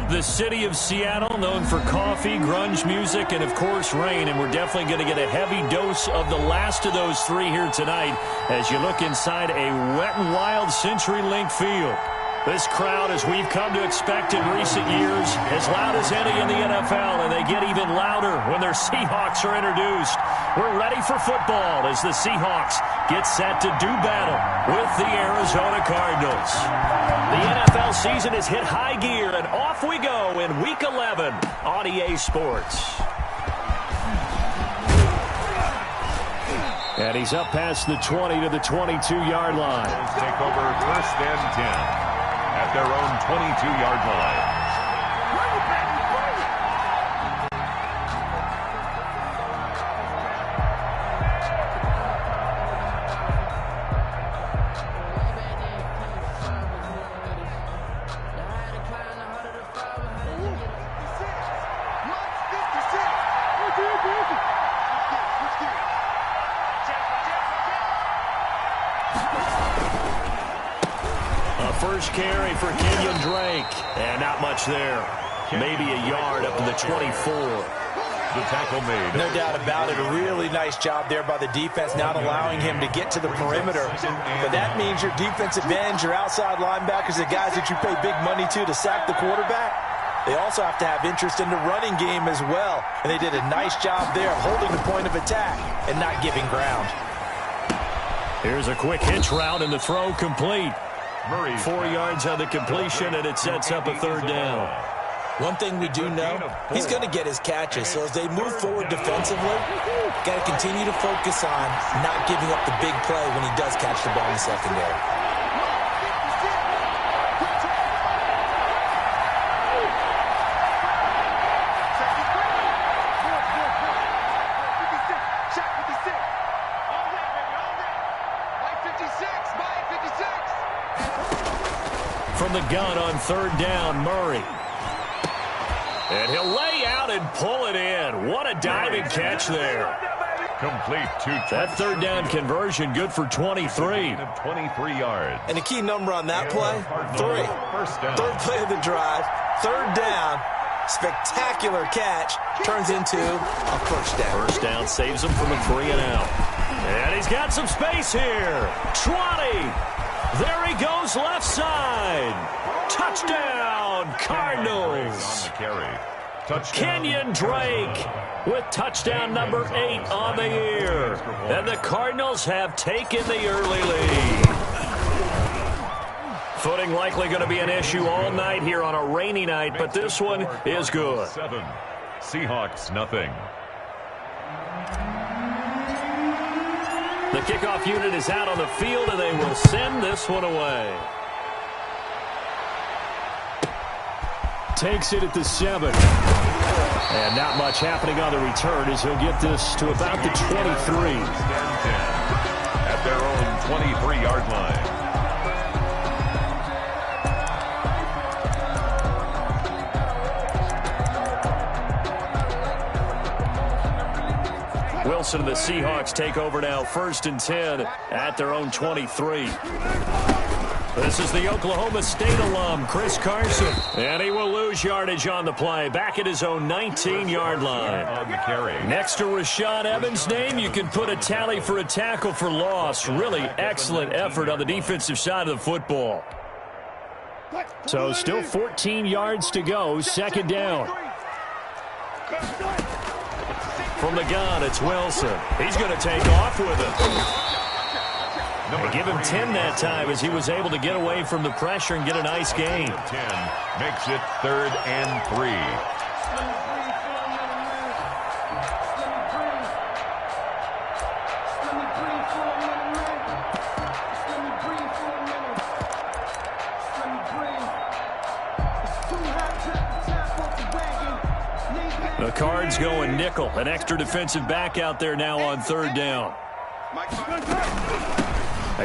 The city of Seattle, known for coffee, grunge music, and, of course, rain. And we're definitely going to get a heavy dose of the last of those three here tonight as you look inside a Wet n Wild CenturyLink field. This crowd, as we've come to expect in recent years, as loud as any in the NFL, and they get even louder when their Seahawks are introduced. We're ready for football as the Seahawks get set to do battle with the Arizona Cardinals. The NFL season has hit high gear, and off we go in Week 11 on EA Sports. And he's up past the 20 to the 22-yard line. Take over first and 10. At their own 22-yard line. First carry for Kenyon Drake. And not much there. Maybe a yard up to the 24. The tackle made. No doubt about it. A really nice job there by the defense, not allowing him to get to the perimeter. But that means your defensive ends, your outside linebackers, the guys that you pay big money to sack the quarterback, they also have to have interest in the running game as well. And they did a nice job there of holding the point of attack and not giving ground. Here's a quick hitch route and the throw complete. 4 yards on the completion, and it sets up a third down. One thing we do know, he's going to get his catches. So as they move forward defensively, got to continue to focus on not giving up the big play when he does catch the ball in the secondary. From the gun on third down, Murray. And he'll lay out and pull it in. What a diving catch there. Complete that third down conversion, good for 23. 23 yards. And the key number on that play, 3. Third play of the drive, third down, spectacular catch, turns into a first down. First down saves him from a 3 and out. And he's got some space here. 20. There he goes left side. Touchdown, Cardinals. Kenyon Drake with touchdown number 8 on the year. And the Cardinals have taken the early lead. Footing likely going to be an issue all night here on a rainy night, but this one is good. 7. Seahawks, nothing. The kickoff unit is out on the field, and they will send this one away. Takes it at the 7. And not much happening on the return as he'll get this to about the 23. At their own 23-yard line. Wilson and the Seahawks take over now, 1st and 10 at their own 23. This is the Oklahoma State alum, Chris Carson. And he will lose yardage on the play, back at his own 19-yard line. Next to Rashaan Evans' name, you can put a tally for a tackle for loss. Really excellent effort on the defensive side of the football. So still 14 yards to go, 2nd down. From the gun, it's Wilson. He's going to take off with it. They give him 10 that time as he was able to get away from the pressure and get a nice gain. 10 makes it 3rd and 3. The Cards going nickel. An extra defensive back out there now on 3rd down.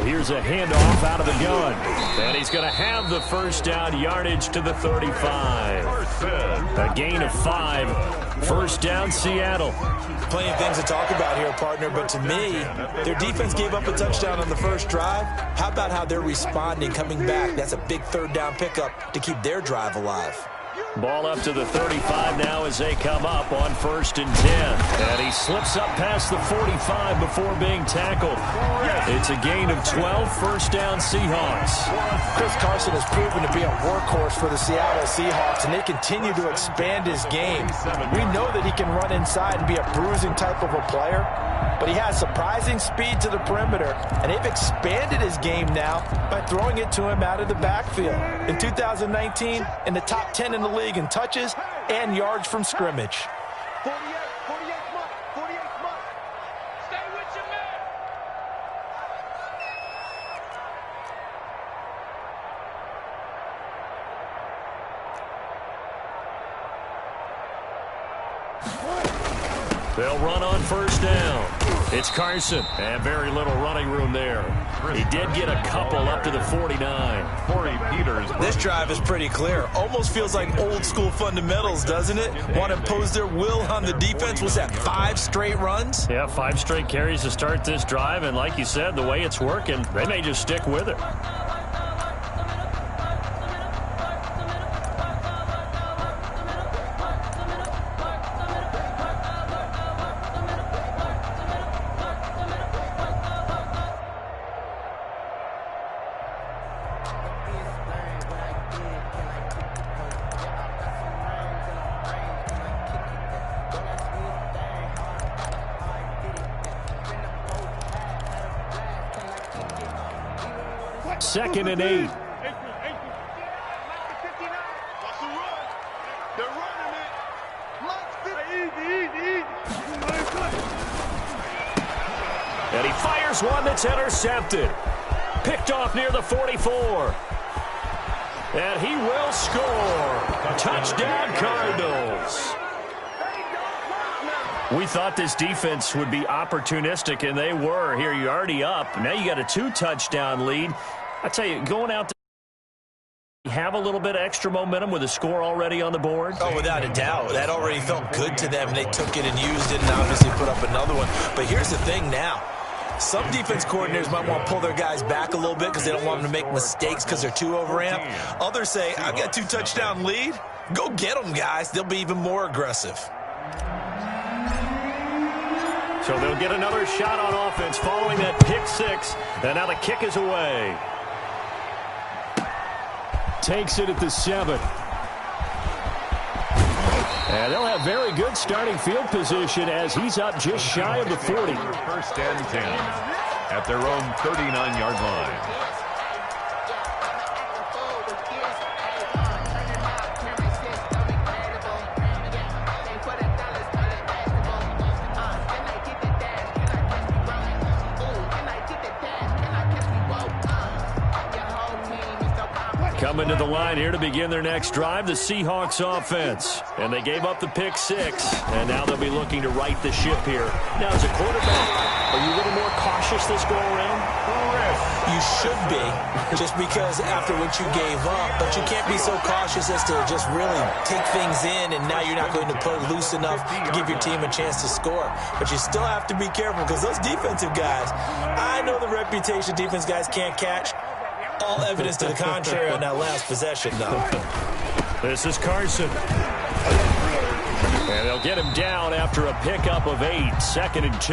Here's a handoff out of the gun. And he's going to have the first down, yardage to the 35. A gain of 5. First down, Seattle. Plenty of things to talk about here, partner, but to me, their defense gave up a touchdown on the first drive. How about how they're responding, coming back? That's a big 3rd down pickup to keep their drive alive. Ball up to the 35 now as they come up on 1st and 10. And he slips up past the 45 before being tackled. It's a gain of 12, 1st down Seahawks. Chris Carson has proven to be a workhorse for the Seattle Seahawks, and they continue to expand his game. We know that he can run inside and be a bruising type of a player, but he has surprising speed to the perimeter, and they've expanded his game now by throwing it to him out of the backfield. In 2019, in the top 10 in the league in touches and yards from scrimmage. 48 months, 48 months. Stay with your man. They'll run on 1st down. It's Carson, and very little running room there. He did get a couple up to the 49. This drive is pretty clear. Almost feels like old school fundamentals, doesn't it? Want to impose their will on the defense. Was that 5 straight runs? Yeah, 5 straight carries to start this drive, and like you said, the way it's working, they may just stick with it. Second and 8. And he fires one that's intercepted. Picked off near the 44. And he will score. Touchdown, Cardinals. We thought this defense would be opportunistic, and they were. Here, you're already up. Now you got a 2-touchdown lead. I tell you, going out to have a little bit of extra momentum with a score already on the board. Oh, without a doubt. That already felt good to them, and they took it and used it and obviously put up another one. But here's the thing now. Some defense coordinators might want to pull their guys back a little bit because they don't want them to make mistakes because they're too overamped. Others say, I've got a 2-touchdown lead. Go get them, guys. They'll be even more aggressive. So they'll get another shot on offense following that pick 6. And now the kick is away. Takes it at the 7. And they'll have very good starting field position as he's up just shy of the 40. 1st and 10 at their own 39-yard line. Coming to the line here to begin their next drive, the Seahawks offense. And they gave up the pick 6, and now they'll be looking to right the ship here. Now, as a quarterback, are you a little more cautious this go-around? You should be, just because after what you gave up, but you can't be so cautious as to just really take things in, and now you're not going to play loose enough to give your team a chance to score. But you still have to be careful because those defensive guys, I know the reputation defense guys can't catch. All evidence to the contrary on that last possession, though. This is Carson. And they'll get him down after a pickup of 8, 2nd and 2.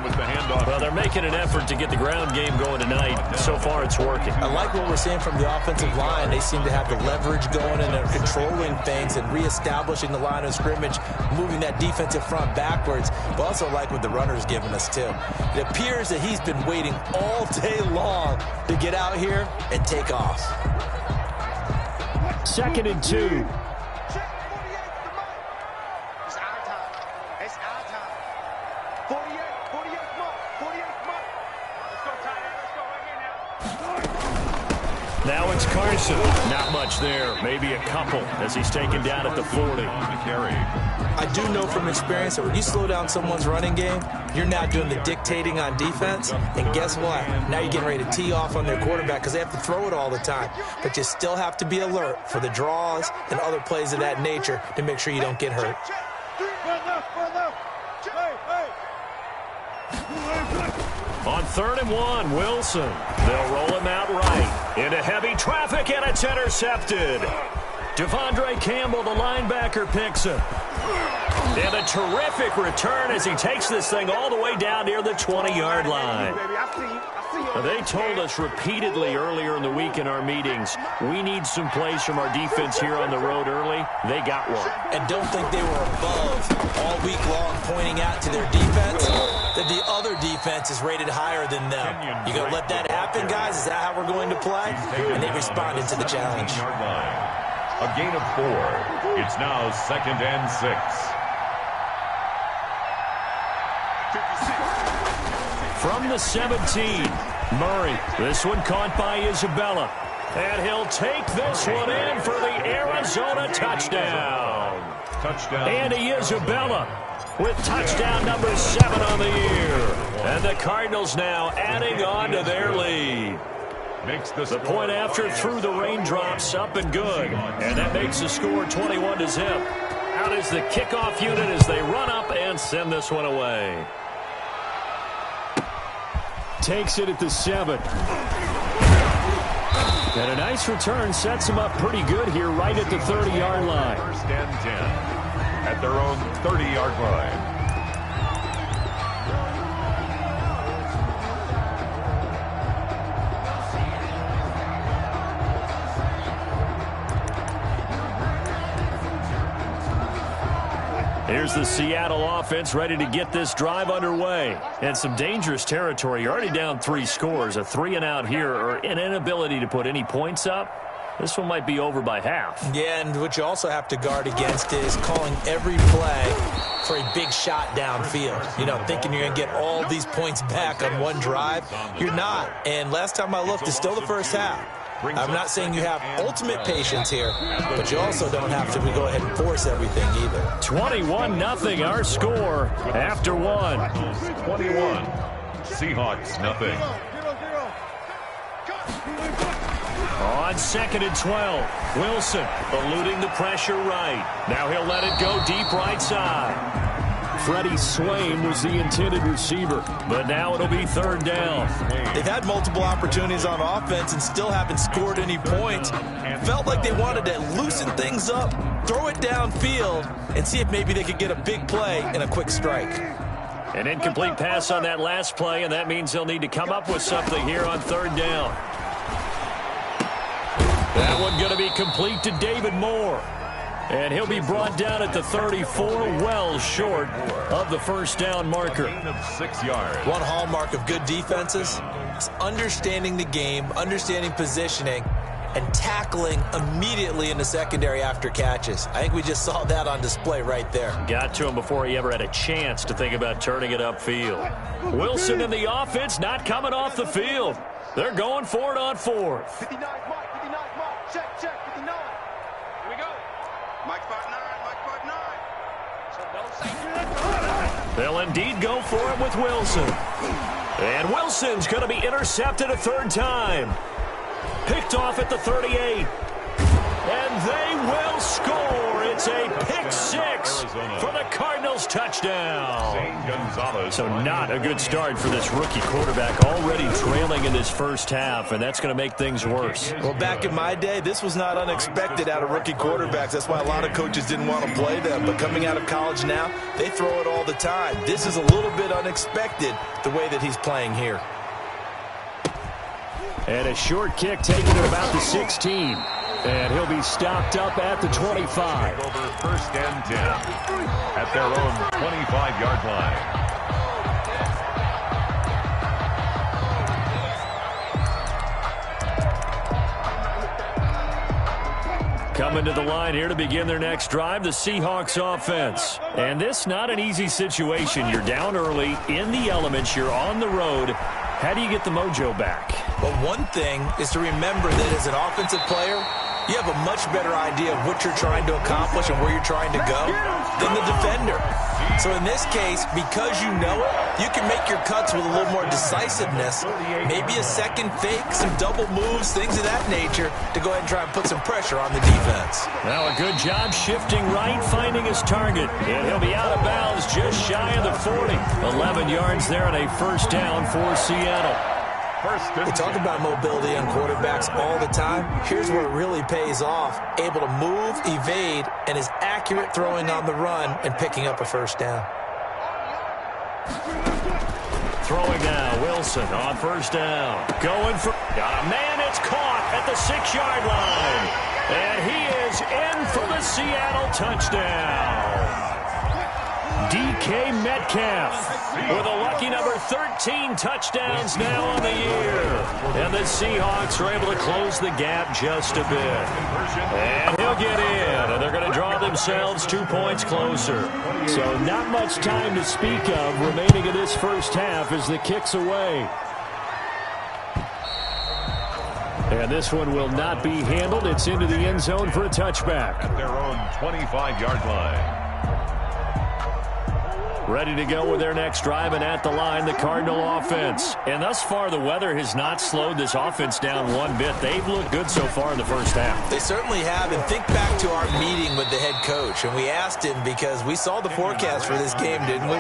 With the handoff. Well, they're making an effort to get the ground game going tonight. So far, it's working. I like what we're seeing from the offensive line. They seem to have the leverage going, and they're controlling things and reestablishing the line of scrimmage, moving that defensive front backwards. But also like what the runner's giving us, too. It appears that he's been waiting all day long to get out here and take off. 2nd and 2. Now it's Carson. Not much there. Maybe a couple as he's taken down at the 40. I do know from experience that when you slow down someone's running game, you're now doing the dictating on defense. And guess what? Now you're getting ready to tee off on their quarterback because they have to throw it all the time. But you still have to be alert for the draws and other plays of that nature to make sure you don't get hurt. On 3rd and 1, Wilson. They'll roll him out right. Into heavy traffic, and it's intercepted. Devondre Campbell, the linebacker, picks him. And a terrific return as he takes this thing all the way down near the 20-yard line. They told us repeatedly earlier in the week in our meetings, we need some plays from our defense here on the road early. They got one. And don't think they were above all week long pointing out to their defense that the other defense is rated higher than them. You going to let that happen, guys? Is that how we're going to play? And they responded to the challenge. A gain of 4. It's now 2nd and 6. From the 17, Murray. This one caught by Isabella. And he'll take this one in for the Arizona touchdown. Andy Isabella with touchdown number 7 on the year. And the Cardinals now adding on to their lead. The point after through the raindrops up and good. And that makes the score 21-0. Out is the kickoff unit as they run up and send this one away. Takes it at the 7. And a nice return sets him up pretty good here right at the 30-yard line. 1st and 10 at their own 30-yard line. Here's the Seattle offense ready to get this drive underway. And some dangerous territory. You're already down 3 scores. A 3-and-out here or an inability to put any points up. This one might be over by half. Yeah, and what you also have to guard against is calling every play for a big shot downfield. You know, thinking you're going to get all these points back on one drive. You're not. And last time I looked, it's still the first half. I'm not saying you have ultimate patience here, but you also don't have to go ahead and force everything either. 21-0 our score after 1. 21. Seahawks nothing. On 2nd and 12, Wilson eluding the pressure right. Now he'll let it go deep right side. Freddie Swain was the intended receiver, but now it'll be 3rd down. They've had multiple opportunities on offense and still haven't scored any points. Felt like they wanted to loosen things up, throw it downfield, and see if maybe they could get a big play and a quick strike. An incomplete pass on that last play, and that means they'll need to come up with something here on 3rd down. That one going to be complete to David Moore. And he'll be brought down at the 34, well short of the 1st down marker. Of 6 yards. One hallmark of good defenses is understanding the game, understanding positioning, and tackling immediately in the secondary after catches. I think we just saw that on display right there. Got to him before he ever had a chance to think about turning it upfield. Wilson and the offense not coming off the field. They're going for it on 4th. 59 Mike, 59 Mike, check, 59. Here we go. Mike 5'9", Mike 5'9". So don't say They'll indeed go for it with Wilson. And Wilson's going to be intercepted a 3rd time. Picked off at the 38. And they will score. It's a pick 6 for the Cardinals touchdown. So not a good start for this rookie quarterback, already trailing in this first half, and that's going to make things worse. Well, back in my day, this was not unexpected out of rookie quarterbacks. That's why a lot of coaches didn't want to play them. But coming out of college now, they throw it all the time. This is a little bit unexpected, the way that he's playing here. And a short kick taken at about the 16. And he'll be stopped up at the 25. Over 1st and 10 at their own 25-yard line. Coming to the line here to begin their next drive, the Seahawks offense. And this not an easy situation. You're down early, in the elements, you're on the road. How do you get the mojo back? Well, one thing is to remember that as an offensive player, you have a much better idea of what you're trying to accomplish and where you're trying to go than the defender. So in this case, because you know it, you can make your cuts with a little more decisiveness, maybe a second fake, some double moves, things of that nature, to go ahead and try and put some pressure on the defense. Now a good job shifting right, finding his target. And he'll be out of bounds just shy of the 40. 11 yards there and a 1st down for Seattle. We talk about mobility on quarterbacks all the time. Here's where it really pays off. Able to move, evade, and is accurate throwing on the run and picking up a first down. Throwing now, Wilson on first down. Going for got a man. It's caught at the 6-yard line. And he is in for the Seattle touchdown. DK Metcalf with a lucky number 13 touchdowns now on the year. And the Seahawks are able to close the gap just a bit. And he'll get in, and they're going to draw themselves 2 points closer. So not much time to speak of remaining in this first half as the kick's away. And this one will not be handled. It's into the end zone for a touchback. At their own 25-yard line. Ready to go with their next drive, and at the line, the Cardinal offense. And thus far, the weather has not slowed this offense down one bit. They've looked good so far in the first half. They certainly have, and think back to our meeting with the head coach, and we asked him because we saw the forecast for this game, didn't we?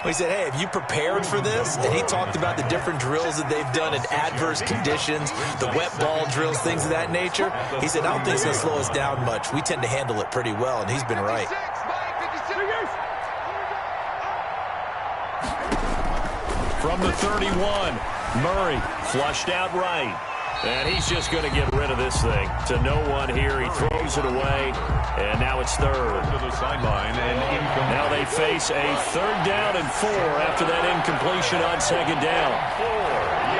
We said, hey, have you prepared for this? And he talked about the different drills that they've done in adverse conditions, the wet ball drills, things of that nature. He said, I don't think it's going to slow us down much. We tend to handle it pretty well, and he's been right. From the 31, Murray flushed out right. And he's just going to get rid of this thing to no one here. He throws it away, and now it's third. To the sideline and incomplete. Now they face a 3rd down and 4 after that incompletion on 2nd down. 4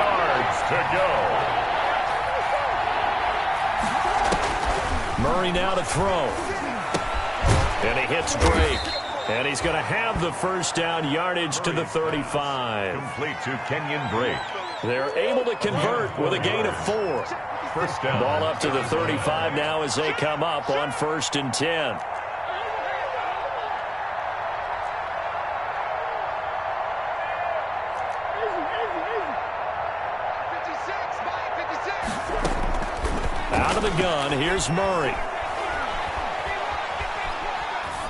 yards to go. Murray now to throw. And he hits Drake. And he's going to have the first down, yardage to the 35. Complete to Kenyon Drake. They're able to convert with a gain of 4. First down. Ball up to the 35 now as they come up on 1st and 10. Out of the gun, here's Murray.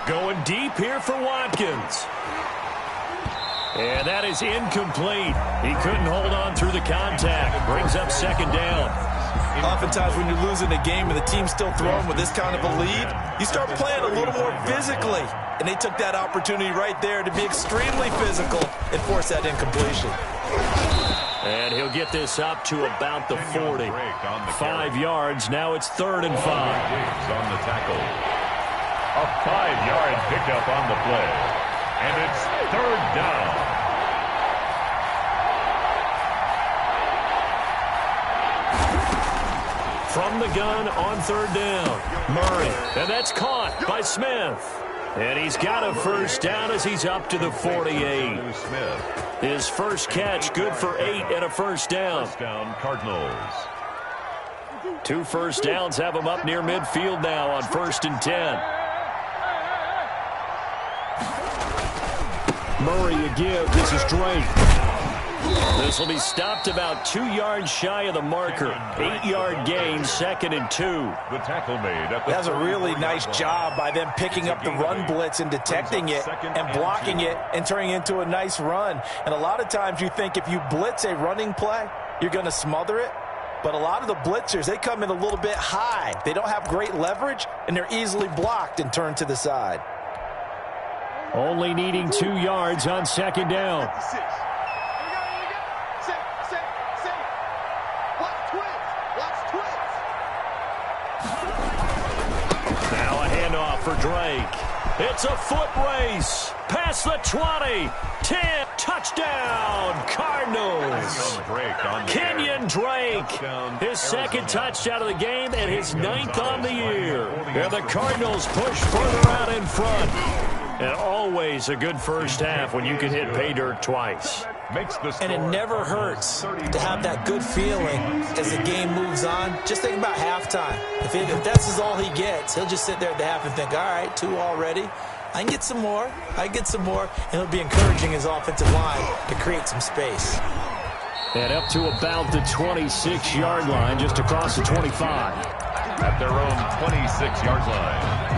Going deep here for Watkins. And that is incomplete. He couldn't hold on through the contact. Brings up 2nd down. Oftentimes when you're losing a game and the team's still throwing with this kind of a lead, you start playing a little more physically. And they took that opportunity right there to be extremely physical and force that incompletion. And he'll get this up to about the 40. 5 yards. Now it's 3rd and 5. On the tackle. A 5-yard pickup on the play. And it's 3rd down. From the gun on 3rd down. Murray. And that's caught by Smith. And he's got a first down as he's up to the 48. His first catch, good for 8 and a first down. First down, Cardinals. 2 first downs have him up near midfield now on 1st and 10. Murray a give. This is Drake. This will be stopped about 2 yards shy of the marker. 8-yard gain, 2nd and 2. The tackle made. That's a really nice job by them picking up the run blitz and detecting it and blocking it and turning it into a nice run. And a lot of times you think if you blitz a running play, you're going to smother it. But a lot of the blitzers, they come in a little bit high. They don't have great leverage, and they're easily blocked and turned to the side. Only needing 2 yards on 2nd down. Now a handoff for Drake. It's a foot race. Past the 20. 10. Touchdown, Cardinals. Kenyon Drake. His 2nd touchdown of the game and his 9th on the year. And the Cardinals push further out in front. And always a good first half when you can hit pay dirt twice. And it never hurts to have that good feeling as the game moves on. Just think about halftime. If that's all he gets, he'll just sit there at the half and think, all right, 2 already. I can get some more. And he'll be encouraging his offensive line to create some space. And up to about the 26-yard line, just across the 25. At their own 26-yard line.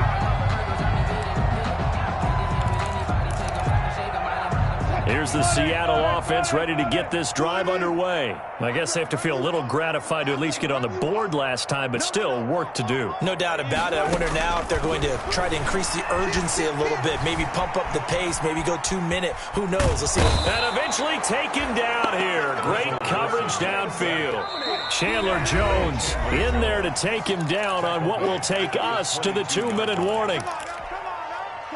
Here's the Seattle offense ready to get this drive underway. I guess they have to feel a little gratified to at least get on the board last time, but still work to do. No doubt about it. I wonder now if they're going to try to increase the urgency a little bit, maybe pump up the pace, maybe go 2-minute. Who knows? Let's see. And eventually taken down here. Great coverage downfield. Chandler Jones in there to take him down on what will take us to the 2-minute warning.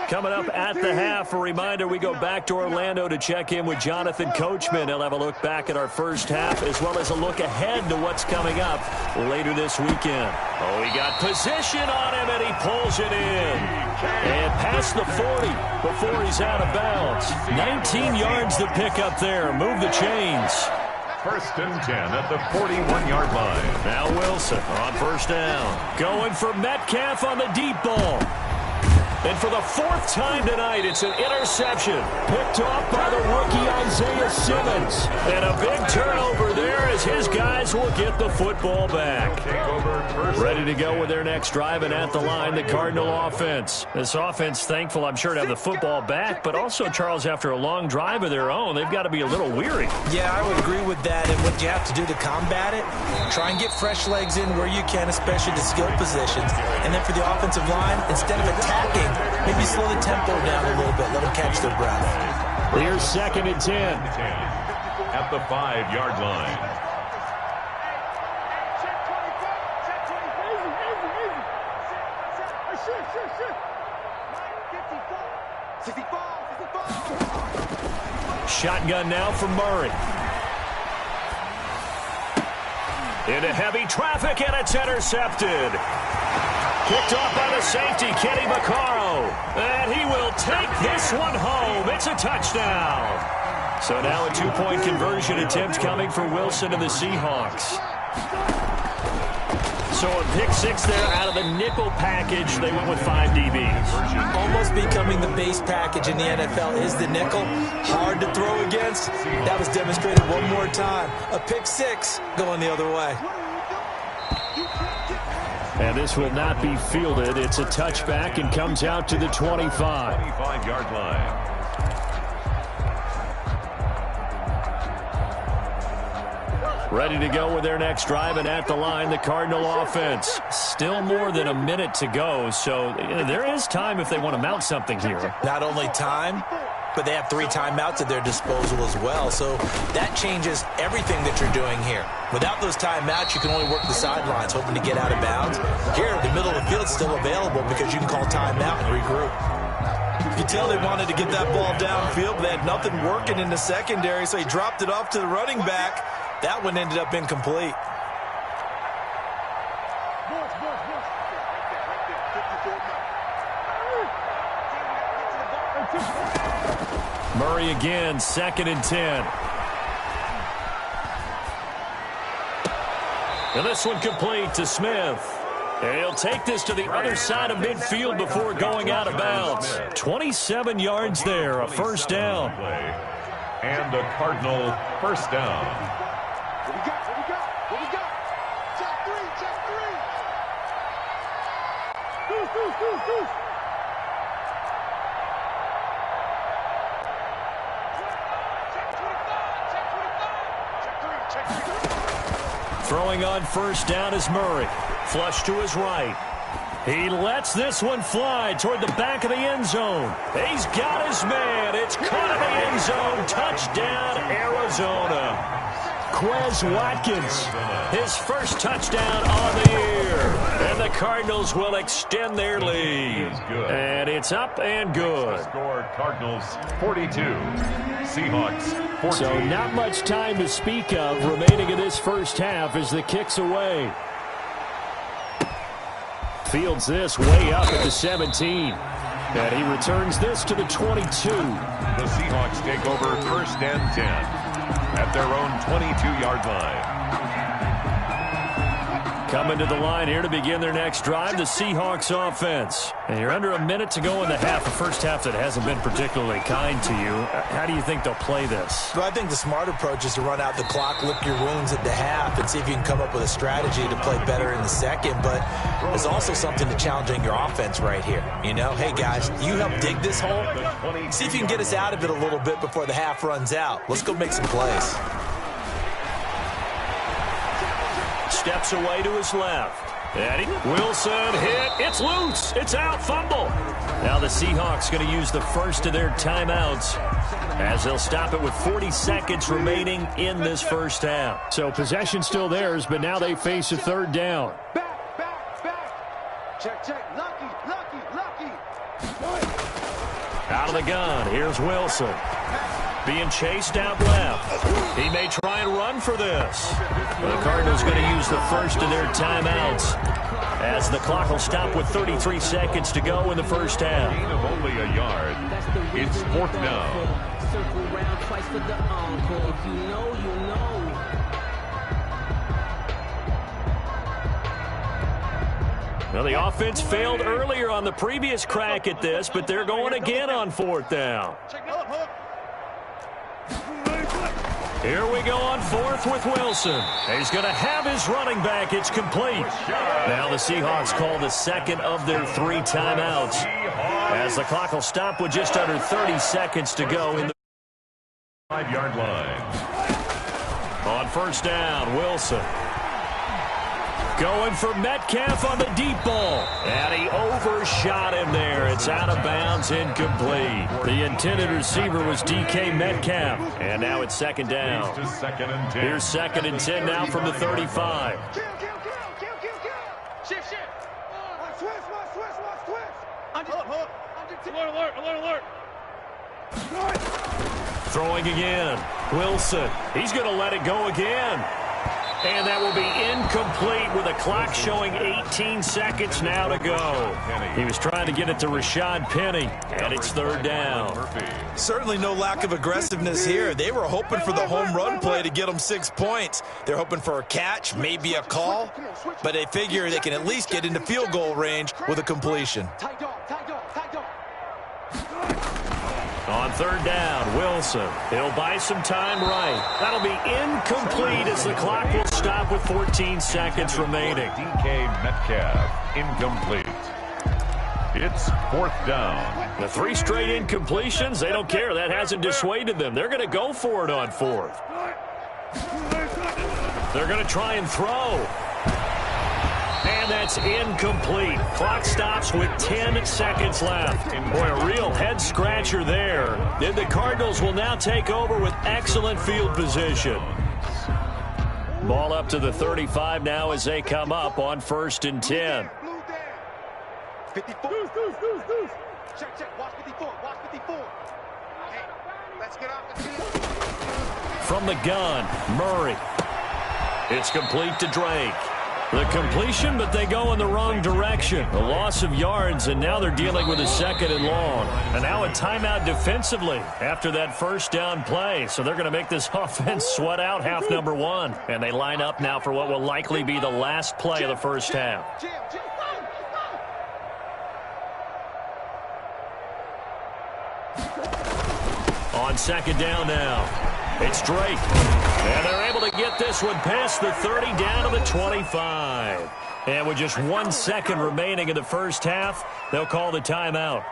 Coming up at the half, a reminder, we go back to Orlando to check in with Jonathan Coachman. He'll have a look back at our first half as well as a look ahead to what's coming up later this weekend. Oh, he got position on him, and he pulls it in. And past the 40 before he's out of bounds. 19 yards to pick up there. Move the chains. First and 10 at the 41-yard line. Now Wilson on first down. Going for Metcalf on the deep ball. And for the fourth time tonight, it's an interception. Picked off by the rookie Isaiah Simmons. And a big turnover there as his guys will get the football back. Ready to go with their next drive, and at the line, the Cardinal offense. This offense, thankful, I'm sure, to have the football back, but also, Charles, after a long drive of their own, they've got to be a little weary. Yeah, I would agree with that. And what you have to do to combat it, try and get fresh legs in where you can, especially the skill positions. And then for the offensive line, instead of attacking, maybe slow the tempo down a little bit. Let them catch their breath. Here's second and 10. At the 5-yard line. Shotgun now for Murray. Into heavy traffic, and it's intercepted. Picked off by the safety, Kenny Vaccaro. And he will take this one home. It's a touchdown. So now a 2-point conversion attempt coming for Wilson and the Seahawks. So a pick six there out of the nickel package. They went with 5 DBs. Almost becoming the base package in the NFL is the nickel. Hard to throw against. That was demonstrated one more time. A pick six going the other way. And this will not be fielded. It's a touchback and comes out to the 25. 25-yard line. Ready to go with their next drive, and at the line, the Cardinal offense. Still more than a minute to go, so there is time if they want to mount something here. Not only time, but they have 3 timeouts at their disposal as well, so that changes everything that you're doing here. Without those timeouts, you can only work the sidelines, hoping to get out of bounds. Here, the middle of the field is still available because you can call timeout and regroup. You can tell they wanted to get that ball downfield, but they had nothing working in the secondary, so he dropped it off to the running back. That one ended up incomplete. Murray again, 2nd and 10. And this one complete to Smith. And he'll take this to the other side of midfield before going out of bounds. 27 yards there, a first down. And a Cardinal first down. What we got? Check three. Deuce. Throwing on first down is Murray. Flush to his right. He lets this one fly toward the back of the end zone. He's got his man. It's caught in the end zone. Touchdown, Arizona. Quez Watkins, his first touchdown on the year. And the Cardinals will extend their lead. And it's up and good. Score Cardinals 42, Seahawks 14. So not much time to speak of remaining in this first half as the kick's away. Fields this way up at the 17. And he returns this to the 22. The Seahawks take over first and 10 at their own 22-yard line. Coming to the line here to begin their next drive, the Seahawks offense. And you're under a minute to go in the half, a first half that hasn't been particularly kind to you. How do you think they'll play this? Well, I think the smart approach is to run out the clock, lick your wounds at the half, and see if you can come up with a strategy to play better in the second. But there's also something to challenging your offense right here. You know, hey, guys, you help dig this hole. See if you can get us out of it a little bit before the half runs out. Let's go make some plays. Steps away to his left. Eddie Wilson hit. It's loose. It's out. Fumble. Now the Seahawks going to use the first of their timeouts as they'll stop it with 40 seconds remaining in this first half. So possession still theirs, but now they face a third down. Back. Check. Lucky. Out of the gun. Here's Wilson. Being chased out left. He may try and run for this. The Cardinals going to use the first of their timeouts as the clock will stop with 33 seconds to go in the first half. Gain of only a yard. It's fourth down. Circle round twice for the encore. If you know, you know. Well, the offense failed earlier on the previous crack at this, but they're going again on fourth down. Here we go on fourth with Wilson. He's going to have his running back. It's complete. Now the Seahawks call the second of their 3 timeouts as the clock will stop with just under 30 seconds to go in the 5-yard line. On first down, Wilson. Going for Metcalf on the deep ball. And he overshot him there. It's out of bounds, incomplete. The intended receiver was DK Metcalf. And now it's second down. Here's second and 10 now from the 35. Shift. Alert. Throwing again. Wilson. He's going to let it go again. And that will be incomplete with a clock showing 18 seconds now to go. He was trying to get it to Rashad Penny, and it's third down. Certainly no lack of aggressiveness here. They were hoping for the home run play to get them 6 points. They're hoping for a catch, maybe a call, but they figure they can at least get into field goal range with a completion. On third down, Wilson. He'll buy some time right. That'll be incomplete as the clock will stop with 14 seconds remaining. DK Metcalf, incomplete. It's fourth down. The 3 straight incompletions, they don't care. That hasn't dissuaded them. They're going to go for it on fourth. They're going to try and throw. And that's incomplete. Clock stops with 10 seconds left. Boy, a real head-scratcher there. Then the Cardinals will now take over with excellent field position. Ball up to the 35 now as they come up on first and 10. 54. Check. Watch 54. Hey, let's get off the field. From the gun, Murray. It's complete to Drake. The completion, but they go in the wrong direction. A loss of yards, and now they're dealing with a second and long. And now a timeout defensively after that first down play. So they're going to make this offense sweat out half number 1. And they line up now for what will likely be the last play of the first half. On second down now. It's Drake. And they're able to get this one past the 30 down to the 25. And with just 1 second remaining in the first half, they'll call the timeout.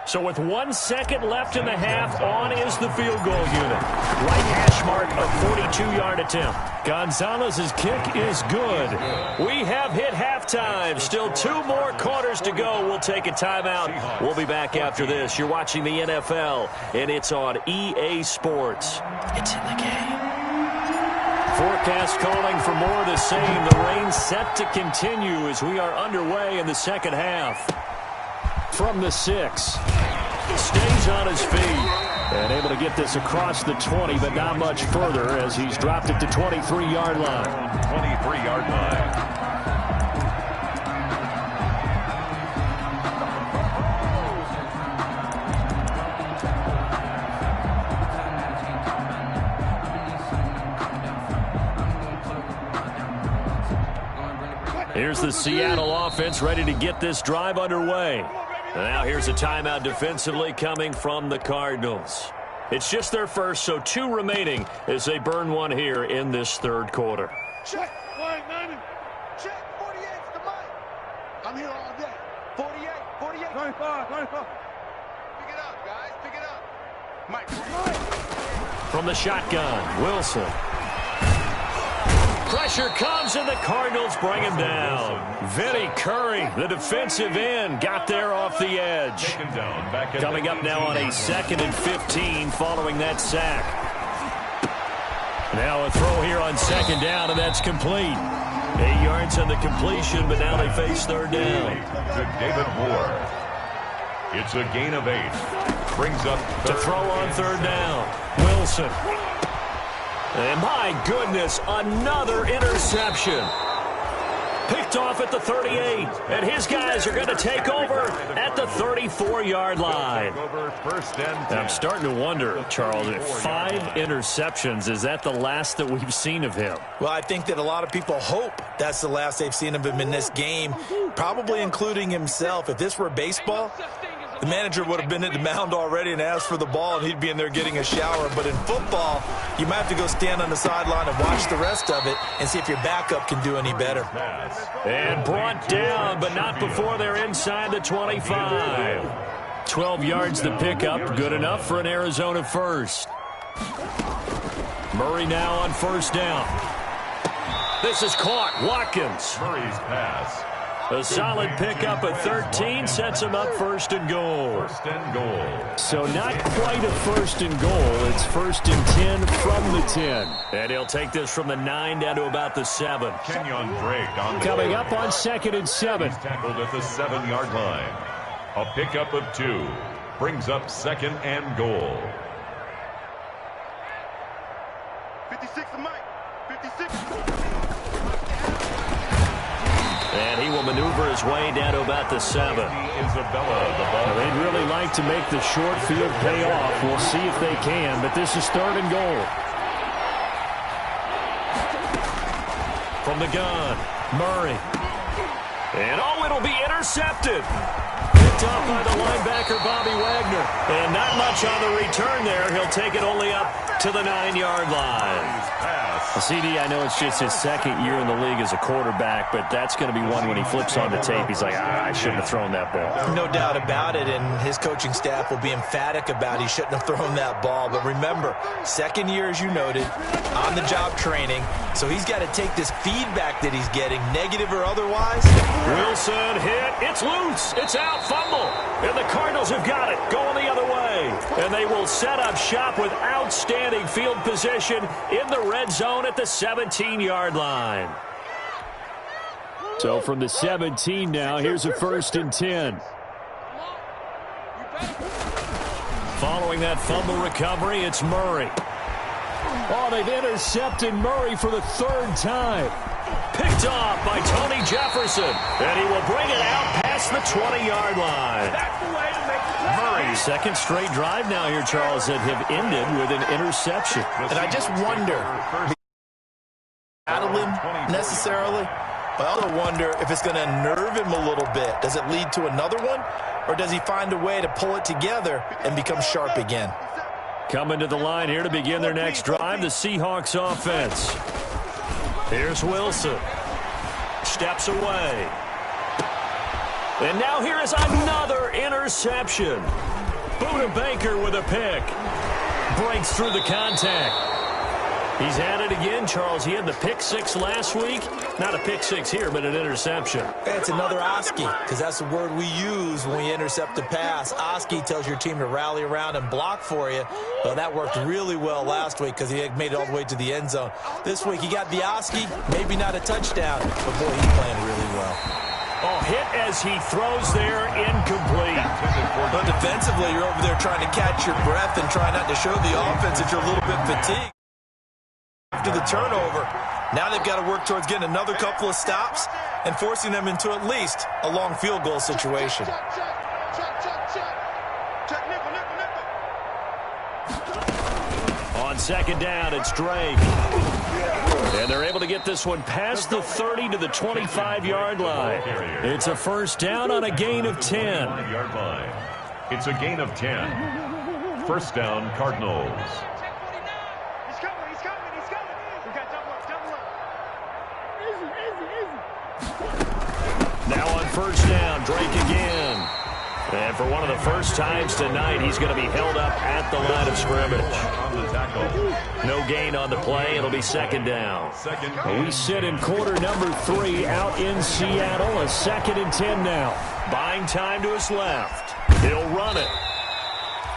So with 1 second left in the half, on is the field goal unit. Right hash mark, a 42-yard attempt. Gonzalez's kick is good. We have hit halftime. Still 2 more quarters to go. We'll take a timeout. We'll be back after this. You're watching the NFL, and it's on EA Sports. It's in the game. Forecast calling for more of the same. The rain set to continue as we are underway in the second half. From the 6, stays on his feet and able to get this across the 20, but not much further as he's dropped it to 23-yard line. 23-yard line. Here's the Seattle offense ready to get this drive underway. And now here's a timeout defensively coming from the Cardinals. It's just their first, so 2 remaining as they burn one here in this third quarter. Check. Check. 48's the mic. I'm here all day. 48. 95. Pick it up, guys. Pick it up. Mike. From the shotgun, Wilson. Pressure comes, and the Cardinals bring him down. Vinny Curry, the defensive end, got there off the edge. Coming up now on a 2nd and 15 following that sack. Now a throw here on 2nd down, and that's complete. 8 yards on the completion, but now they face 3rd down. To David Moore. It's a gain of 8. Brings up to throw on 3rd down. Wilson. And my goodness, another interception. Picked off at the 38, and his guys are going to take over at the 34-yard line. I'm starting to wonder, Charles, if 5 interceptions, is that the last that we've seen of him? Well, I think that a lot of people hope that's the last they've seen of him in this game, probably including himself. If this were baseball, the manager would have been at the mound already and asked for the ball, and he'd be in there getting a shower. But in football, you might have to go stand on the sideline and watch the rest of it and see if your backup can do any better. And brought down, but not before they're inside the 25. 12 yards to pick up, good enough for an Arizona first. Murray now on 1st down. This is caught. Watkins. Murray's pass. A solid pickup at 13 sets him up 1st and goal. 1st and goal. So not quite a 1st and goal. It's 1st and 10 from the 10. And he'll take this from the 9 down to about the 7. Kenyon Drake on the coming up on 2nd and 7. He's tackled at the 7-yard line. A pickup of 2. Brings up 2nd and goal. 56 to Mike. 56. And he will maneuver his way down to about the 7. They'd really like to make the short field pay off. We'll see if they can, but this is 3rd and goal. From the gun, Murray. And it'll be intercepted. Picked off by the linebacker, Bobby Wagner. And not much on the return there. He'll take it only up to the 9-yard line. CD, I know it's just his 2nd year in the league as a quarterback, but that's going to be one when he flips on the tape. He's like, I shouldn't have thrown that ball. No doubt about it, and his coaching staff will be emphatic about he shouldn't have thrown that ball. But remember, 2nd year, as you noted, on-the-job training, so he's got to take this feedback that he's getting, negative or otherwise. Wilson hit. It's loose. It's out. Fumble. And the Cardinals have got it. Going the other way. And they will set up shop with outstanding field position in the red zone at the 17-yard line. So from the 17 now, here's a 1st and 10. Following that fumble recovery, it's Murray. Oh, they've intercepted Murray for the 3rd time. Picked off by Tony Jefferson. And he will bring it out past the 20-yard line. Murray's 2nd straight drive now here, Charles, that have ended with an interception. And I just wonder, battle him necessarily, but I also wonder if it's going to unnerve him a little bit. Does it lead to another one, or does he find a way to pull it together and become sharp again? Coming to the line here to begin their next drive, the Seahawks offense. Here's Wilson. Steps away. And now here is another interception. Buda Baker with a pick. Breaks through the contact. He's had it again, Charles. He had the pick 6 last week. Not a pick 6 here, but an interception. It's another Oski, because that's the word we use when we intercept a pass. Oski tells your team to rally around and block for you. Well, that worked really well last week because he had made it all the way to the end zone. This week he got the Oski, maybe not a touchdown, but boy, he's playing really well. Oh, hit as he throws there, incomplete. But defensively, you're over there trying to catch your breath and try not to show the offense that you're a little bit fatigued. After the turnover, now they've got to work towards getting another couple of stops and forcing them into at least a long field goal situation. On 2nd down, it's Drake. And they're able to get this one past the 30 to the 25-yard line. It's a first down on a gain of 10. It's a gain of 10. First down, Cardinals. He's coming. We got double up. Easy. Now on first down, Drake again. And for one of the first times tonight, he's going to be held up at the line of scrimmage. On the tackle. No gain on the play. It'll be second down. We sit in quarter number 3 out in Seattle. A 2nd and 10 now. Buying time to his left. He'll run it.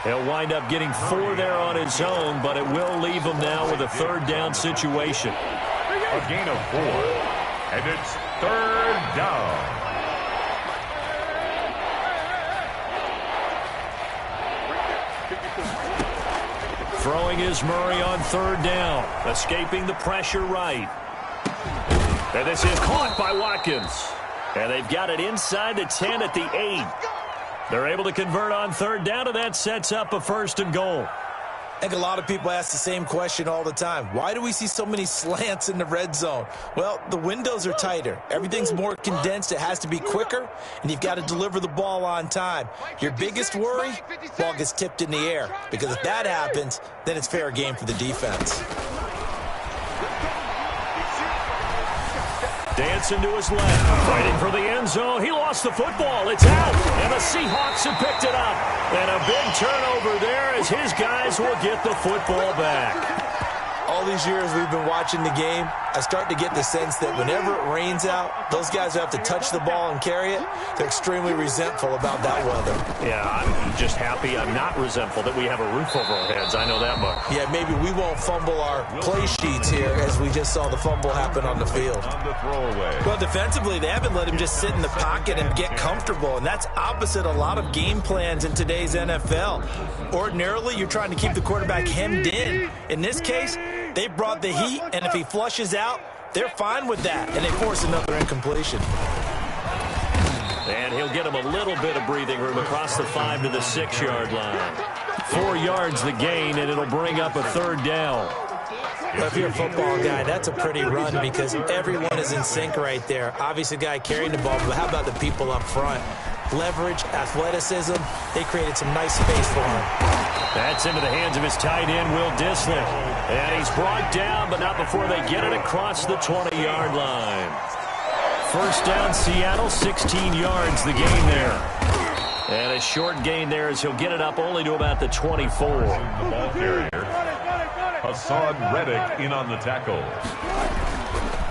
He'll wind up getting 4 there on his own, but it will leave him now with a third down situation. A gain of 4. And it's third down. Throwing is Murray on third down. Escaping the pressure right. And this is caught by Watkins. And they've got it inside the 10 at the 8. They're able to convert on third down, and that sets up a 1st and goal. I think a lot of people ask the same question all the time. Why do we see so many slants in the red zone? Well, the windows are tighter. Everything's more condensed. It has to be quicker, and you've got to deliver the ball on time. Your biggest worry, ball gets tipped in the air, because if that happens, then it's fair game for the defense. Dancing to his left, fighting for the end zone. He lost the football. It's out, and the Seahawks have picked it up. And a big turnover there as his guys will get the football back. All these years we've been watching the game, I start to get the sense that whenever it rains out, those guys who have to touch the ball and carry it, they're extremely resentful about that weather. Yeah, I'm just happy I'm not resentful that we have a roof over our heads. I know that much. Yeah, maybe we won't fumble our play sheets here as we just saw the fumble happen on the field. On the throwaway. Well, defensively, they haven't let him just sit in the pocket and get comfortable, and that's opposite a lot of game plans in today's NFL. Ordinarily, you're trying to keep the quarterback hemmed in. In this case, they brought the heat, and if he flushes out, they're fine with that, and they force another incompletion. And he'll get him a little bit of breathing room across the 5 to the 6-yard line. 4 yards the gain, and it'll bring up a third down. Well, if you're a football guy, that's a pretty run because everyone is in sync right there. Obviously, the guy carrying the ball, but how about the people up front? Leverage, athleticism, they created some nice space for him. That's into the hands of his tight end, Will Dissler. And he's brought down, but not before they get it across the 20-yard line. First down, Seattle, 16 yards, the gain there. And a short gain there as he'll get it up only to about the 24. The ball carrier, Hassan Reddick, in on the tackle.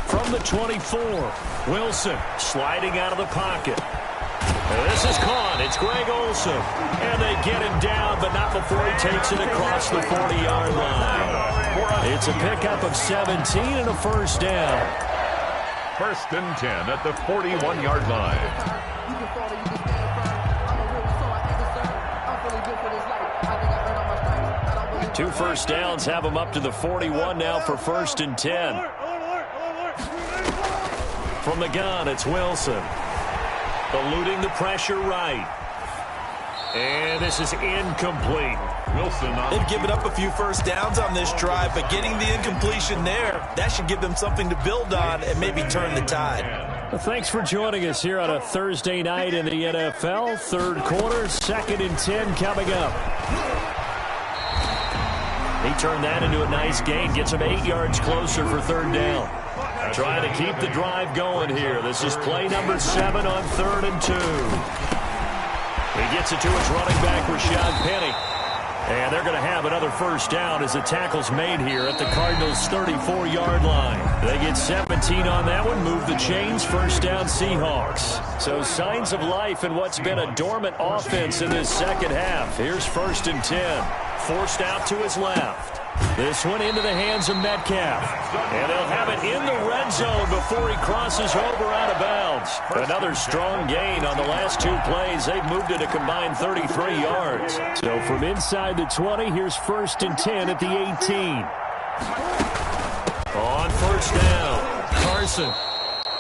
From the 24, Wilson sliding out of the pocket. This is caught. It's Greg Olsen. And they get him down, but not before he takes it across the 40-yard line. It's a pickup of 17 and a first down. First and 10 at the 41-yard line. Two first downs have him up to the 41 now for first and 10. From the gun, it's Wilson. Eluding the pressure right. And this is incomplete. Wilson on. They've given up a few first downs on this drive, but getting the incompletion there, that should give them something to build on and maybe turn the tide. Well, thanks for joining us here on a Thursday night in the NFL. Third quarter, 2nd and 10 coming up. He turned that into a nice gain, gets him 8 yards closer for third down. Trying to keep the drive going here. This is play number 7 on 3rd and 2. He gets it to his running back, Rashad Penny. And they're going to have another first down as the tackle's made here at the Cardinals' 34-yard line. They get 17 on that one, move the chains, first down Seahawks. So signs of life in what's been a dormant offense in this second half. Here's 1st and 10. Forced out to his left. This one into the hands of Metcalf. And they'll have it in the red zone before he crosses over out of bounds. Another strong gain on the last 2 plays. They've moved it a combined 33 yards. So from inside the 20, here's 1st and 10 at the 18. On first down, Carson.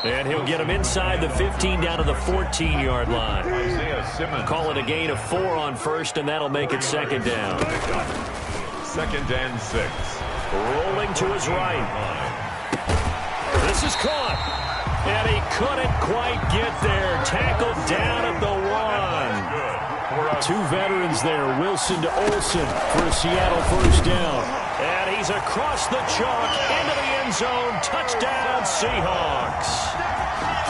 And he'll get him inside the 15 down to the 14-yard line. Call it a gain of 4 on first, and that'll make it second down. 2nd and 6. Rolling to his right. This is caught. And he couldn't quite get there. Tackled down at the 1. Two veterans there, Wilson to Olsen for a Seattle first down. And he's across the chalk into the end zone. Touchdown, Seahawks.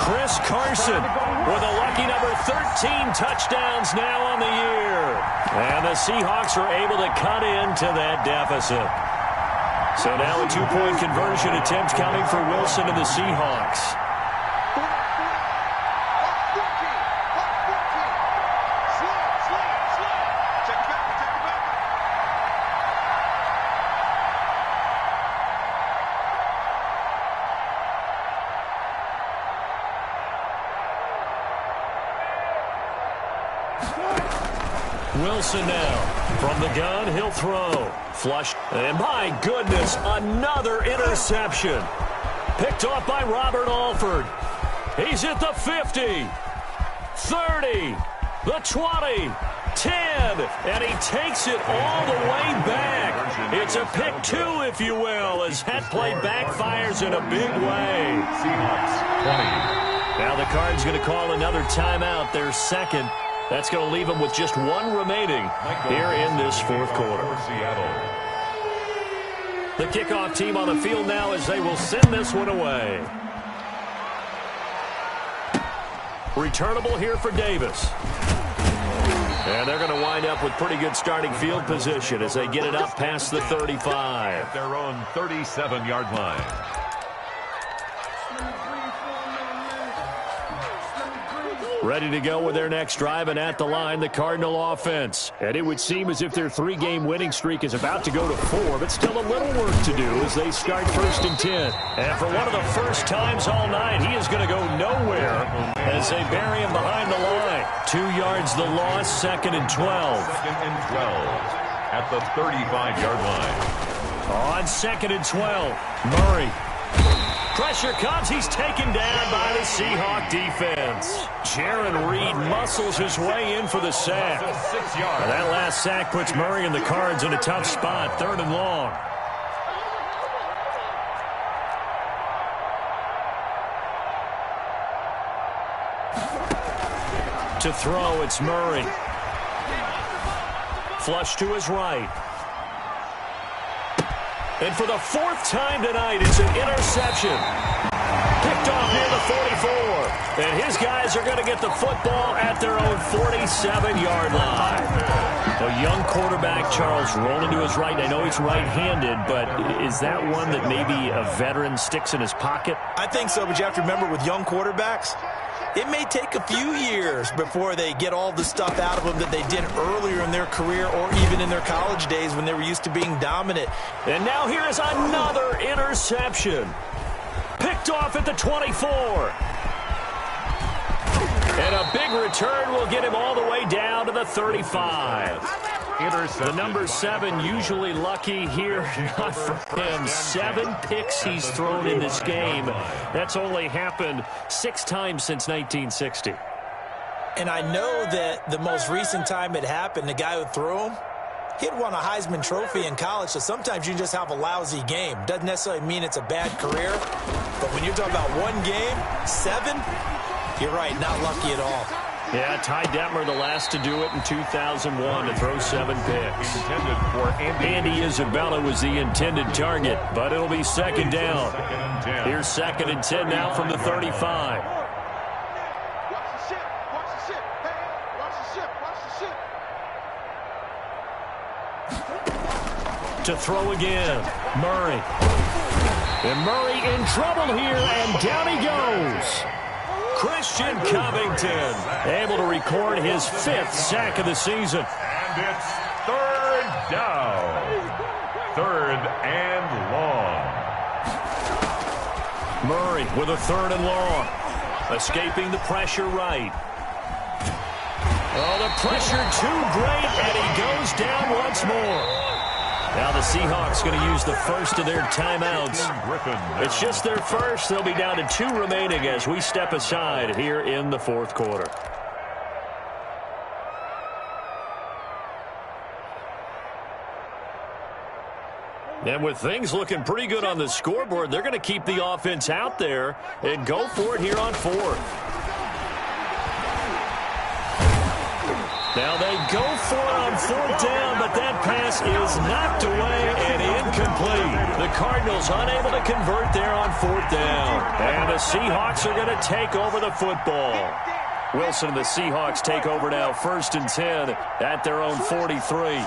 Chris Carson with a lucky number 13 touchdowns now on the year. And the Seahawks are able to cut into that deficit. So now a two-point conversion attempt coming for Wilson and the Seahawks. Wilson now. From the gun, he'll throw. Flush. And my goodness, another interception. Picked off by Robert Alford. He's at the 50, 30, the 20, 10, and he takes it all the way back. It's a pick two, if you will, as that play backfires in a big way. Seahawks 20. Now the Cards going to call another timeout, their second. That's going to leave them with just one remaining here in this fourth quarter. The kickoff team on the field now as they will send this one away. Returnable here for Davis. And they're going to wind up with pretty good starting field position as they get it up past the 35. At their own 37-yard line. Ready to go with their next drive, and at the line, the Cardinal offense. And it would seem as if their three-game winning streak is about to go to 4, but still a little work to do as they start 1st and 10. And for one of the first times all night, he is going to go nowhere as they bury him behind the line. 2 yards the loss, 2nd and 12. 2nd and 12 at the 35-yard line. On 2nd and 12, Murray. Pressure comes. He's taken down by the Seahawk defense. Jaron Reed muscles his way in for the sack. 6 yards. And that last sack puts Murray and the Cards in a tough spot. 3rd and long. To throw, it's Murray. Flush to his right. And for the 4th time tonight, it's an interception. Picked off near the 44. And his guys are going to get the football at their own 47-yard line. A young quarterback, Charles, rolling to his right. I know he's right-handed, but is that one that maybe a veteran sticks in his pocket? I think so, but you have to remember with young quarterbacks, it may take a few years before they get all the stuff out of them that they did earlier in their career or even in their college days when they were used to being dominant. And now here is another interception. Picked off at the 24. And a big return will get him all the way down to the 35. The number 7 usually lucky here, not for him. 7 picks he's thrown in this game. That's only happened 6 times since 1960. And I know that the most recent time it happened, the guy who threw him, he had won a Heisman Trophy in college, so sometimes you just have a lousy game. Doesn't necessarily mean it's a bad career, but when you're talking about one game, 7, you're right, not lucky at all. Yeah, Ty Detmer, the last to do it in 2001, to throw 7 picks. Intended for Andy Isabella was the intended target, but it'll be 2nd down. Here's 2nd and 10 now from the 35. Watch the ship. Watch the ship. Hey, watch the ship. Watch the ship. To throw again, Murray. And Murray in trouble here, and down he goes. Christian Covington able to record his 5th sack of the season. And it's 3rd down. 3rd and long. Murray with a 3rd and long. Escaping the pressure right. Oh, the pressure too great, and he goes down once more. Now the Seahawks going to use the first of their timeouts. It's just their first. They'll be down to 2 remaining as we step aside here in the 4th quarter. And with things looking pretty good on the scoreboard, they're going to keep the offense out there and go for it here on fourth. Now they go for it on fourth down, but that pass is knocked away and incomplete. The Cardinals unable to convert there on fourth down. And the Seahawks are going to take over the football. Wilson and the Seahawks take over now, 1st and 10 at their own 43.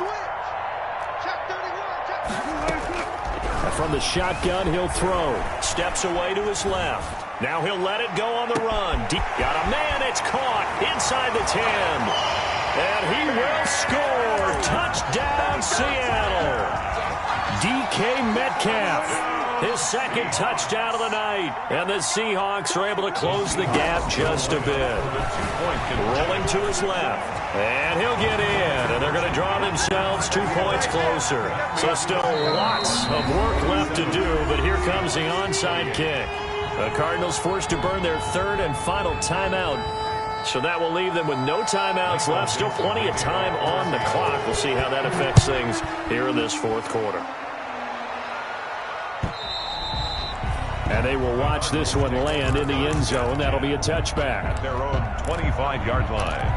From the shotgun, he'll throw. Steps away to his left. Now he'll let it go on the run. Got a man. It's caught inside the 10. And he will score. Touchdown, Seattle. DK Metcalf, his 2nd touchdown of the night. And the Seahawks are able to close the gap just a bit. Rolling to his left. And he'll get in. And they're going to draw themselves 2 points closer. So still lots of work left to do. But here comes the onside kick. The Cardinals forced to burn their 3rd and final timeout. So that will leave them with no timeouts left. Still plenty of time on the clock. We'll see how that affects things here in this 4th quarter. And they will watch this one land in the end zone. That'll be a touchback. At their own 25-yard line.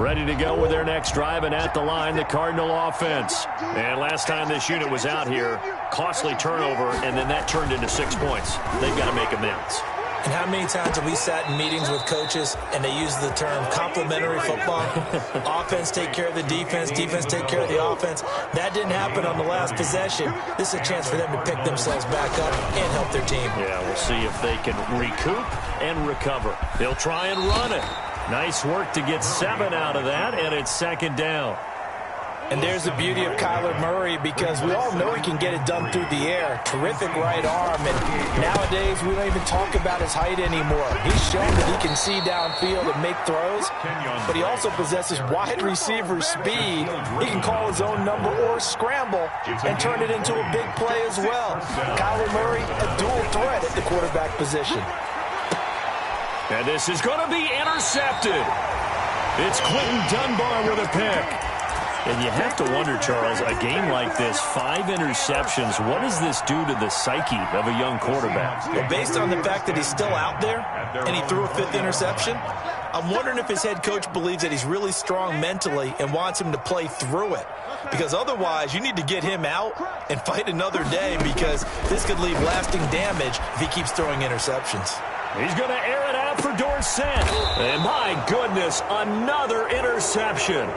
Ready to go with their next drive, and at the line, the Cardinal offense. And last time this unit was out here, costly turnover, and then that turned into 6 points. They've got to make amends. And how many times have we sat in meetings with coaches and they use the term complementary football? Offense take care of the defense, defense take care of the offense. That didn't happen on the last possession. This is a chance for them to pick themselves back up and help their team. Yeah, we'll see if they can recoup and recover. They'll try and run it. Nice work to get 7 out of that, and it's 2nd down. And there's the beauty of Kyler Murray, because we all know he can get it done through the air. Terrific right arm, and nowadays we don't even talk about his height anymore. He's shown that he can see downfield and make throws, but he also possesses wide receiver speed. He can call his own number or scramble and turn it into a big play as well. Kyler Murray, a dual threat at the quarterback position. And this is going to be intercepted. It's Quentin Dunbar with a pick. And you have to wonder, Charles, a game like this, 5 interceptions, what does this do to the psyche of a young quarterback? Well, based on the fact that he's still out there and he threw a 5th interception, I'm wondering if his head coach believes that he's really strong mentally and wants him to play through it. Because otherwise, you need to get him out and fight another day, because this could leave lasting damage if he keeps throwing interceptions. He's going to air it out for Dorsett. And my goodness, another interception.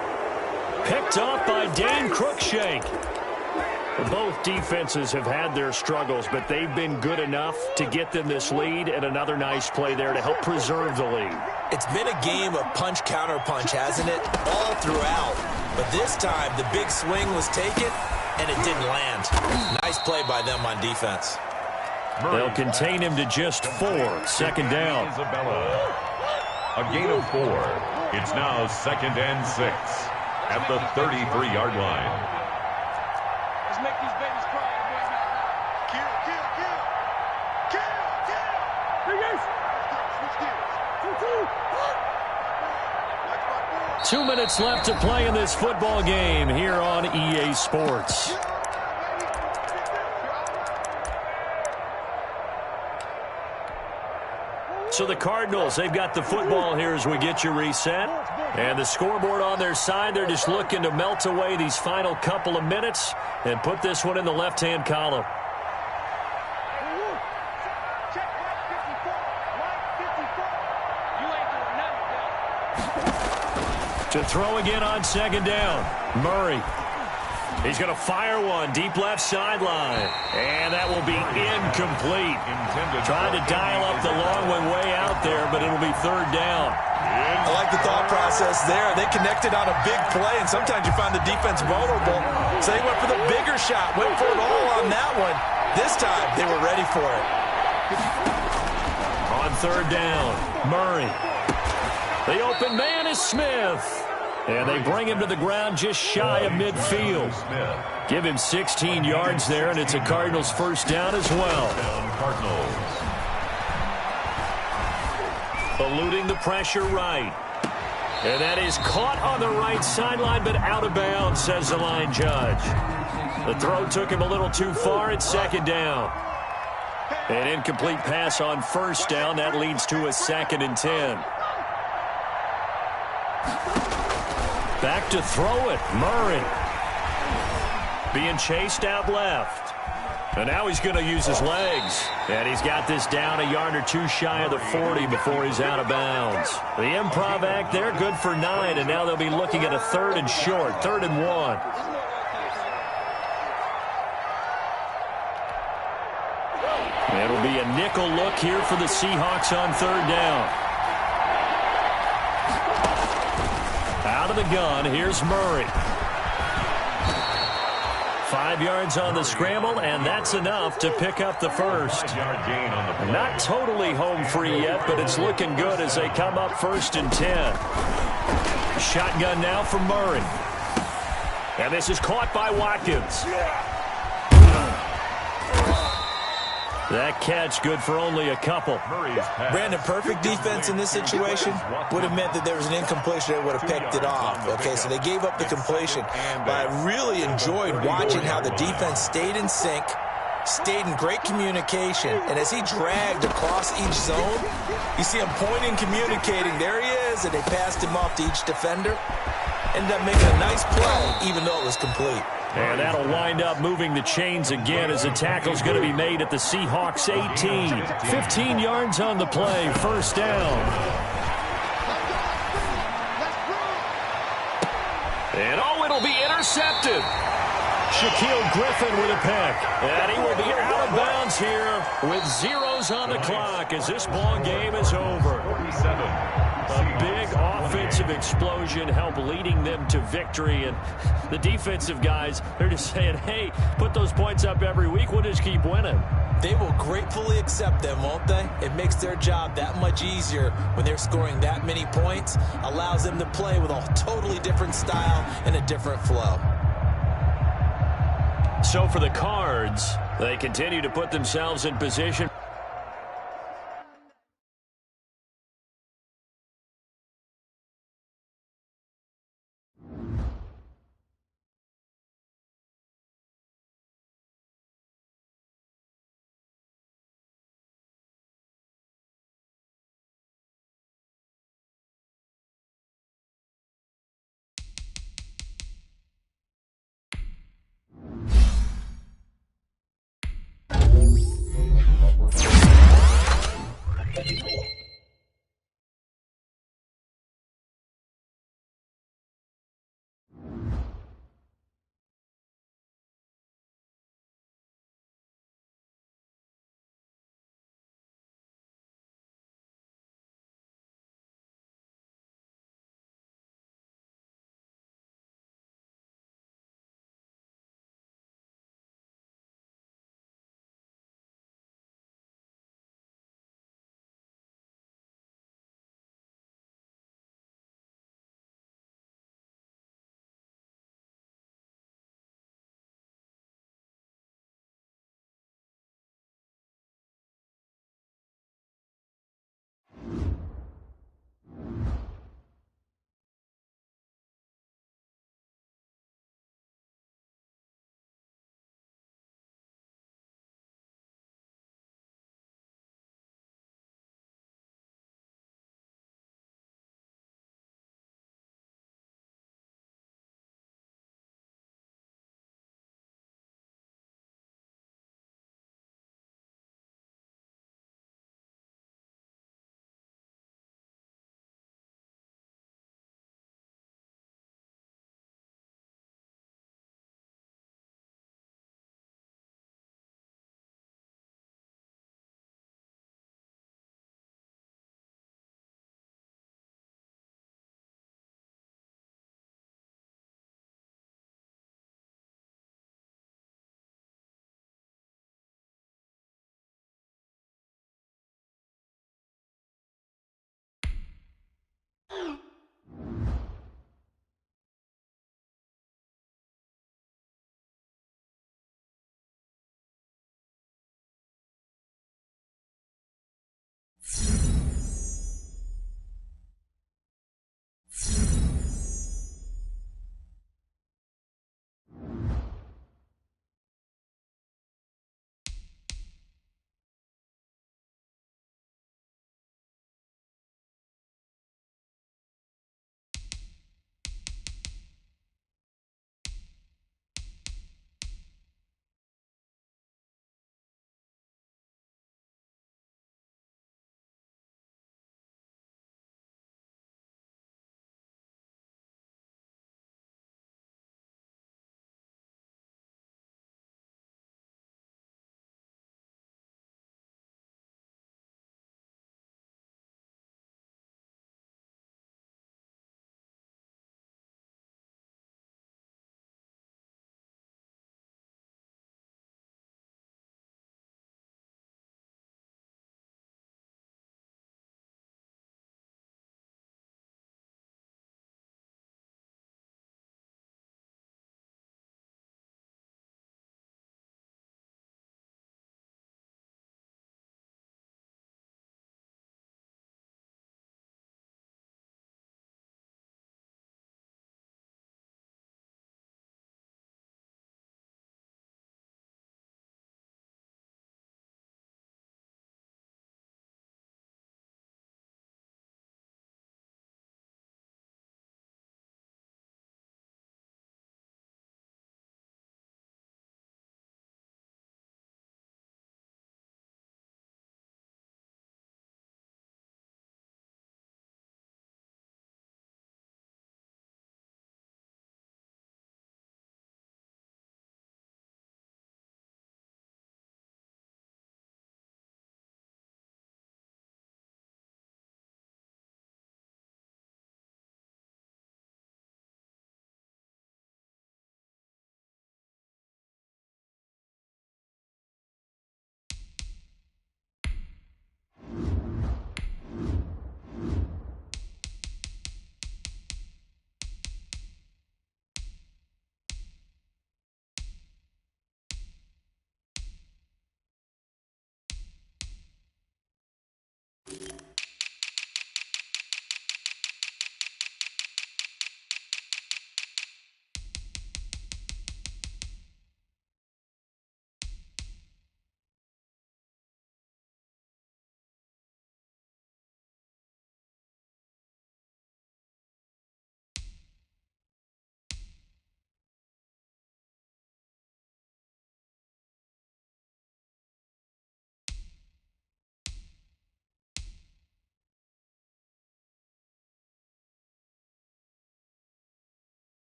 Picked off by Dane Cruikshank. Both defenses have had their struggles, but they've been good enough to get them this lead, and another nice play there to help preserve the lead. It's been a game of punch-counter-punch, hasn't it? All throughout. But this time, the big swing was taken, and it didn't land. Nice play by them on defense. They'll contain him to just 4. 2nd down. Isabella. A gain of 4. It's now 2nd and 6 at the 33-yard line. Let's make these babies cry. Kill, kill, kill. Kill, kill. Switch gears. 2 minutes left to play in this football game here on EA Sports. So the Cardinals, they've got the football here as we get you reset. And the scoreboard on their side, they're just looking to melt away these final couple of minutes and put this one in the left-hand column. To throw again on 2nd down, Murray. He's going to fire one deep left sideline. And that will be incomplete. Trying to dial up the long one way out there, but it'll be 3rd down. I like the thought process there. They connected on a big play, and sometimes you find the defense vulnerable. So they went for the bigger shot, went for it all on that one. This time, they were ready for it. On 3rd down, Murray. The open man is Smith. And they bring him to the ground just shy of midfield. Give him 16 yards there, and it's a Cardinals 1st down as well. Eluding the pressure right. And that is caught on the right sideline, but out of bounds, says the line judge. The throw took him a little too far. It's second down. An incomplete pass on first down. That leads to a 2nd and 10. Back to throw it. Murray. Being chased out left. And now he's going to use his legs. And he's got this down a yard or two shy of the 40 before he's out of bounds. The improv act there, good for 9. And now they'll be looking at a 3rd and short, 3rd and 1. It'll be a nickel look here for the Seahawks on 3rd down. Out of the gun, here's Murray. 5 yards on the scramble, and that's enough to pick up the first. Not totally home free yet, but it's looking good as they come up 1st and 10. Shotgun now for Murray. And this is caught by Watkins. That catch good for only a couple. Brandon, perfect defense in this situation would have meant that there was an incompletion that would have picked it off. Okay, so they gave up the completion. But I really enjoyed watching how the defense stayed in sync, stayed in great communication, and as he dragged across each zone, you see him pointing, communicating. There he is, and they passed him off to each defender. Ended up making a nice play, even though it was complete. And that'll wind up moving the chains again as the tackle's going to be made at the Seahawks 18. 15 yards on the play, 1st down. And it'll be intercepted. Shaquille Griffin with a pick. And he will be out of bounds here with zeros on the clock as this ball game is over. A big offensive explosion helped leading them to victory. And the defensive guys, they're just saying, hey, put those points up every week. We'll just keep winning. They will gratefully accept them, won't they? It makes their job that much easier when they're scoring that many points. Allows them to play with a totally different style and a different flow. So for the Cards, they continue to put themselves in position.